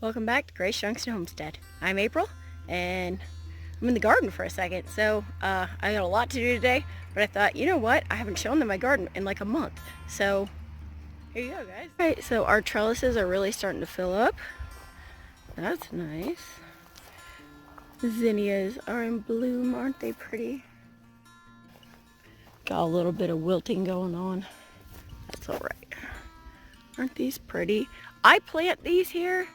Welcome back to Grace Junction Homestead. I'm April, and I'm in the garden for a second. So I got a lot to do today, but I thought, you know what? I haven't shown them my garden in like a month. So here you go, guys. All right, so our trellises are really starting to fill up. That's nice. Zinnias are in bloom, aren't they pretty? Got a little bit of wilting going on. That's all right. Aren't these pretty? I plant these here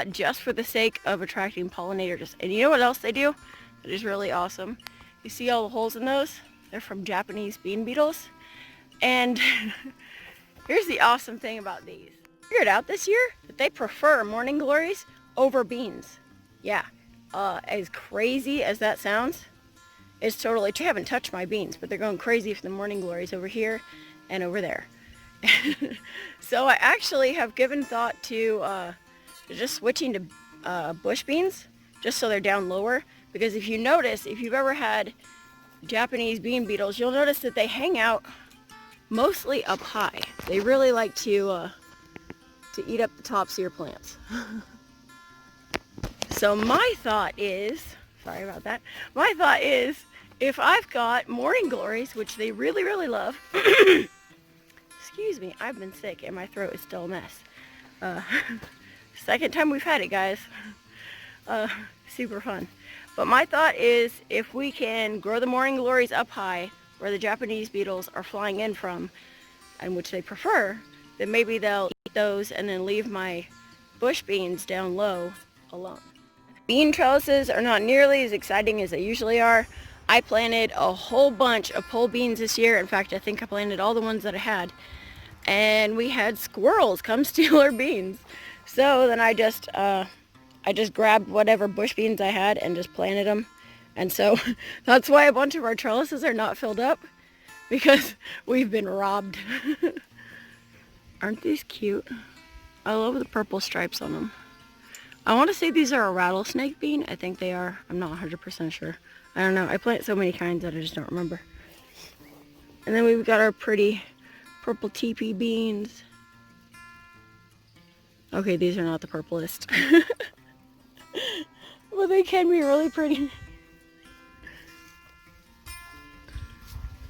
just for the sake of attracting pollinators. And you know what else they do? That is really awesome. You see all the holes in those? They're from Japanese Bean Beetles. And here's the awesome thing about these. I figured out this year that they prefer morning glories over beans. Yeah, as crazy as that sounds, it's totally true. I haven't touched my beans, but they're going crazy for the morning glories over here and over there. So I actually have given thought to just switching to bush beans, just so they're down lower. Because if you notice, if you've ever had Japanese bean beetles, you'll notice that they hang out mostly up high. They really like to eat up the tops of your plants. So my thought is, sorry about that, my thought is, if I've got morning glories, which they really, really love, excuse me, I've been sick and my throat is still a mess. Second time we've had it, guys. Super fun. But my thought is, if we can grow the morning glories up high, where the Japanese beetles are flying in from, and which they prefer, then maybe they'll eat those and then leave my bush beans down low alone. Bean trellises are not nearly as exciting as they usually are. I planted a whole bunch of pole beans this year. In fact, I think I planted all the ones that I had. And we had squirrels come steal our beans. So then I just grabbed whatever bush beans I had and just planted them. And so that's why a bunch of our trellises are not filled up, because we've been robbed. Aren't these cute? I love the purple stripes on them. I want to say these are a rattlesnake bean. I think they are. I'm not 100% sure. I don't know. I plant so many kinds that I just don't remember. And then we've got our pretty purple teepee beans. Okay, these are not the purplest. But they can be really pretty.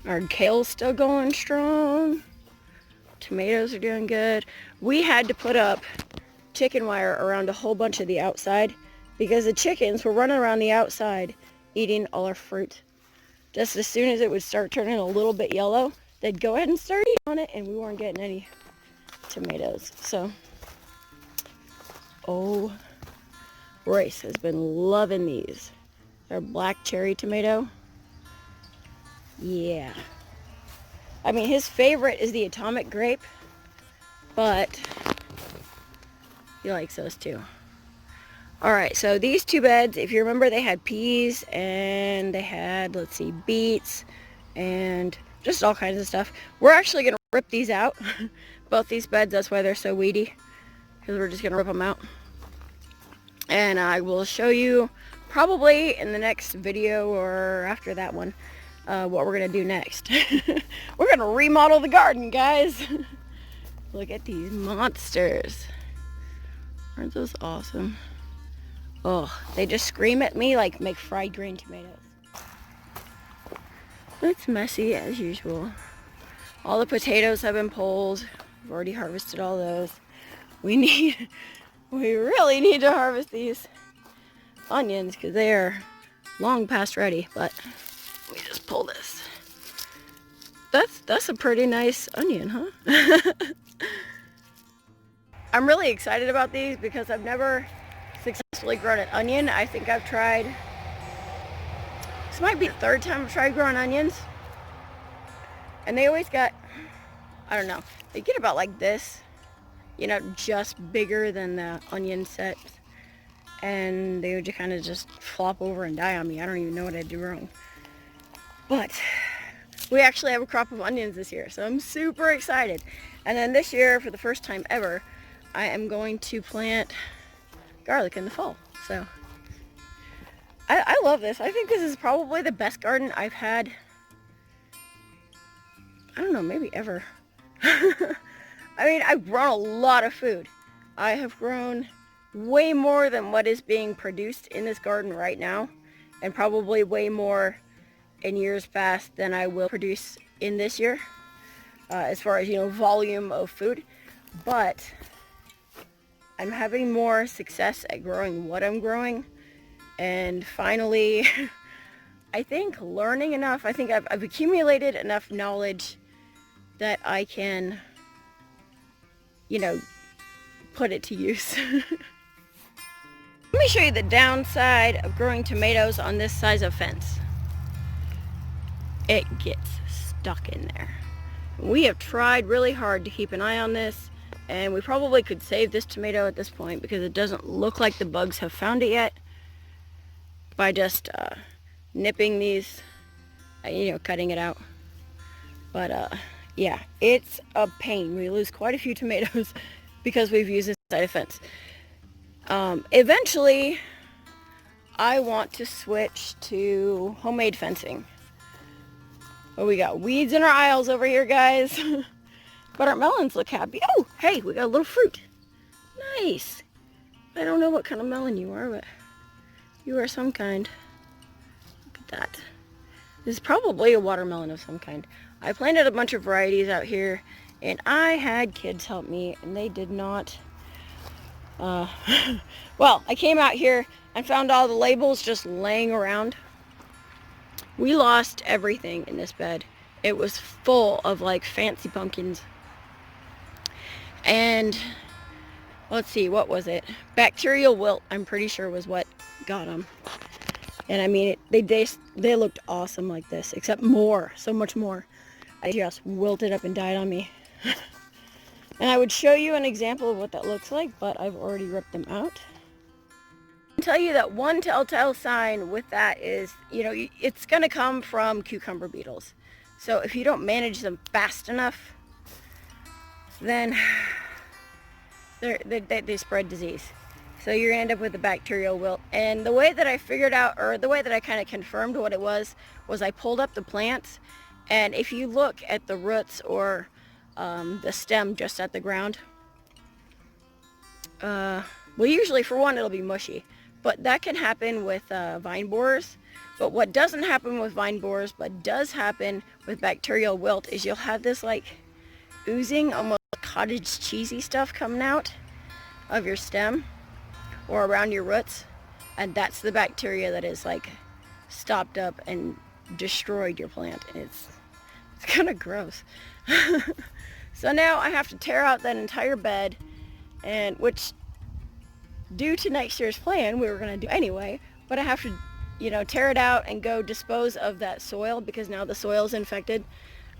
Our kale's still going strong. Tomatoes are doing good. We had to put up chicken wire around a whole bunch of the outside because the chickens were running around the outside eating all our fruit. Just as soon as it would start turning a little bit yellow, they'd go ahead and start eating on it, and we weren't getting any tomatoes. So, oh, Royce has been loving these. They're black cherry tomato. Yeah. I mean, his favorite is the atomic grape, but he likes those too. Alright, so these two beds, if you remember, they had peas and they had, let's see, beets and just all kinds of stuff. We're actually going to rip these out. Both these beds, that's why they're so weedy, because we're just going to rip them out. And I will show you probably in the next video or after that one what we're going to do next. We're going to remodel the garden, guys. Look at these monsters. Aren't those awesome? Oh, they just scream at me like make fried green tomatoes. It's messy as usual. All the potatoes have been pulled. We've already harvested all those. We really need to harvest these onions because they are long past ready, but we just pull this. That's a pretty nice onion, huh? I'm really excited about these because I've never successfully grown an onion. I think I've tried, this might be the third time I've tried growing onions. And they always got, I don't know, they get about like this, you know, just bigger than the onion set. And they would just kind of just flop over and die on me. I don't even know what I'd do wrong. But we actually have a crop of onions this year, so I'm super excited. And then this year, for the first time ever, I am going to plant garlic in the fall. So I love this. I think this is probably the best garden I've had, I don't know, maybe ever. I mean, I've grown a lot of food. I have grown way more than what is being produced in this garden right now, and probably way more in years past than I will produce in this year, as far as, you know, volume of food. But I'm having more success at growing what I'm growing, and finally I think learning enough. I think I've accumulated enough knowledge that I can, you know, put it to use. Let me show you the downside of growing tomatoes on this size of fence. It gets stuck in there. We have tried really hard to keep an eye on this, and we probably could save this tomato at this point because it doesn't look like the bugs have found it yet, by just nipping these, you know, cutting it out. But yeah, it's a pain. We lose quite a few tomatoes because we've used this side of fence. Eventually, I want to switch to homemade fencing. But we got weeds in our aisles over here, guys. But our melons look happy. Oh, hey, we got a little fruit. Nice. I don't know what kind of melon you are, but you are some kind. Look at that. This is probably a watermelon of some kind. I planted a bunch of varieties out here, and I had kids help me, and they did not. Well, I came out here and found all the labels just laying around. We lost everything in this bed. It was full of like fancy pumpkins. And let's see, what was it? Bacterial wilt, I'm pretty sure, was what got them. And I mean, they looked awesome like this, except more, so much more. I just wilted up and died on me. And I would show you an example of what that looks like, but I've already ripped them out. I can tell you that one telltale sign with that is, you know, it's going to come from cucumber beetles. So if you don't manage them fast enough, then they spread disease. So you're going to end up with a bacterial wilt. And the way that I figured out, or the way that I kind of confirmed what it was I pulled up the plants, and if you look at the roots or the stem just at the ground, well, usually for one it'll be mushy, but that can happen with vine borers. But what doesn't happen with vine borers but does happen with bacterial wilt is you'll have this like oozing, almost cottage cheesy stuff coming out of your stem or around your roots, and that's the bacteria that is like stopped up and destroyed your plant, and it's kind of gross. So now I have to tear out that entire bed, and which, due to next year's plan, we were going to do anyway, but I have to, you know, tear it out and go dispose of that soil because now the soil's infected.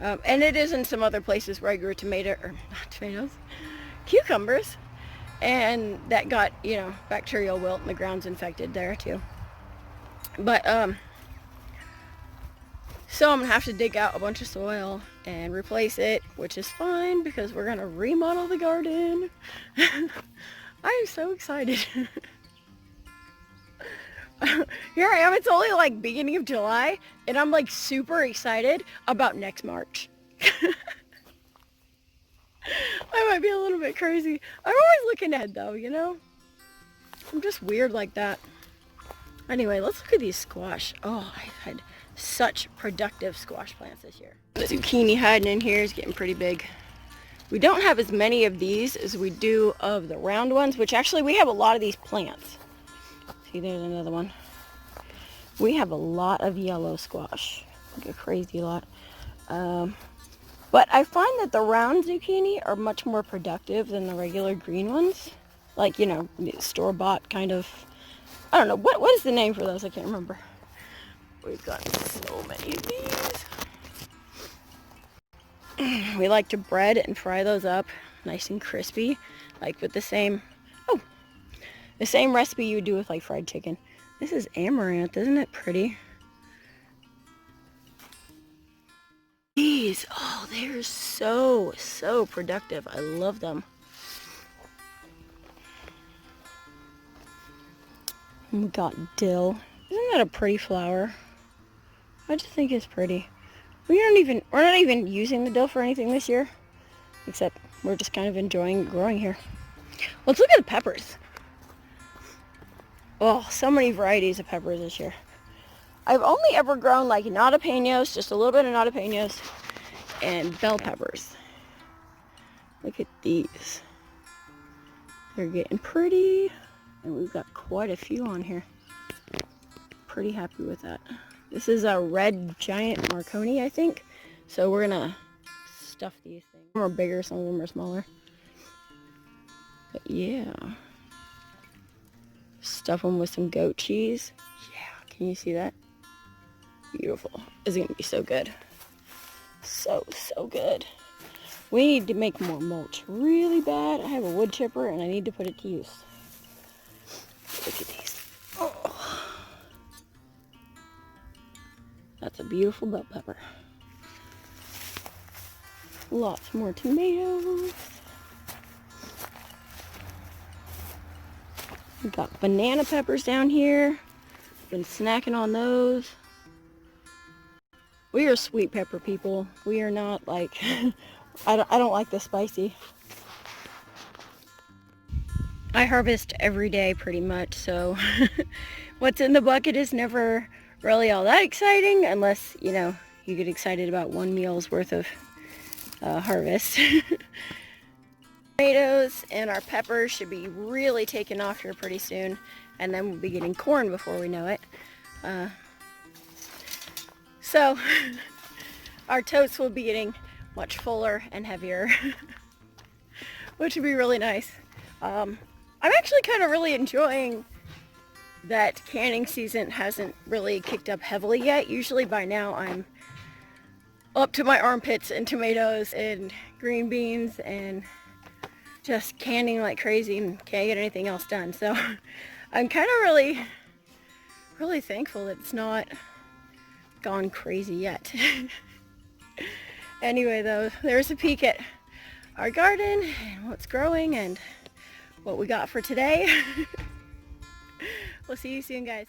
And it is in some other places where I grew cucumbers, and that got, you know, bacterial wilt, and the ground's infected there too. But so I'm gonna have to dig out a bunch of soil and replace it, which is fine because we're gonna remodel the garden. I am so excited. Here I am, it's only like beginning of July, and I'm like super excited about next March. I might be a little bit crazy. I'm always looking ahead though, you know? I'm just weird like that. Anyway, let's look at these squash. Oh, I've had such productive squash plants this year. The zucchini hiding in here is getting pretty big. We don't have as many of these as we do of the round ones, which actually we have a lot of these plants. See, there's another one. We have a lot of yellow squash, like a crazy lot. But I find that the round zucchini are much more productive than the regular green ones. Like, you know, store-bought kind of, I don't know, what is the name for those? I can't remember. We've got so many of these. We like to bread and fry those up nice and crispy, like with the same recipe you would do with like fried chicken. This is amaranth, isn't it pretty? These, oh, they're so productive. I love them. We got dill. Isn't that a pretty flower? I just think it's pretty. We're not even using the dill for anything this year, except we're just kind of enjoying growing here. Let's look at the peppers. Oh, so many varieties of peppers this year. I've only ever grown like jalapenos, just a little bit of jalapenos, and bell peppers. Look at these. They're getting pretty, and we've got quite a few on here. Pretty happy with that. This is a red giant Marconi, I think. So we're gonna stuff these things. Some are bigger, some of them are smaller. But yeah. Stuff them with some goat cheese. Yeah, can you see that? Beautiful. It's gonna be so good. So good. We need to make more mulch really bad. I have a wood chipper and I need to put it to use. Look at these. Oh. That's a beautiful bell pepper. Lots more tomatoes. We've got banana peppers down here. Been snacking on those. We are sweet pepper people. We are not like, I don't like the spicy. I harvest every day pretty much, so what's in the bucket is never really all that exciting unless, you know, you get excited about one meal's worth of harvest. Tomatoes and our peppers should be really taking off here pretty soon, and then we'll be getting corn before we know it. So our totes will be getting much fuller and heavier, which would be really nice. I'm actually kind of really enjoying that canning season hasn't really kicked up heavily yet. Usually by now I'm up to my armpits in tomatoes and green beans and just canning like crazy and can't get anything else done. So I'm kind of really thankful that it's not gone crazy yet. Anyway though, there's a peek at our garden and what's growing and what we got for today. We'll see you soon, guys.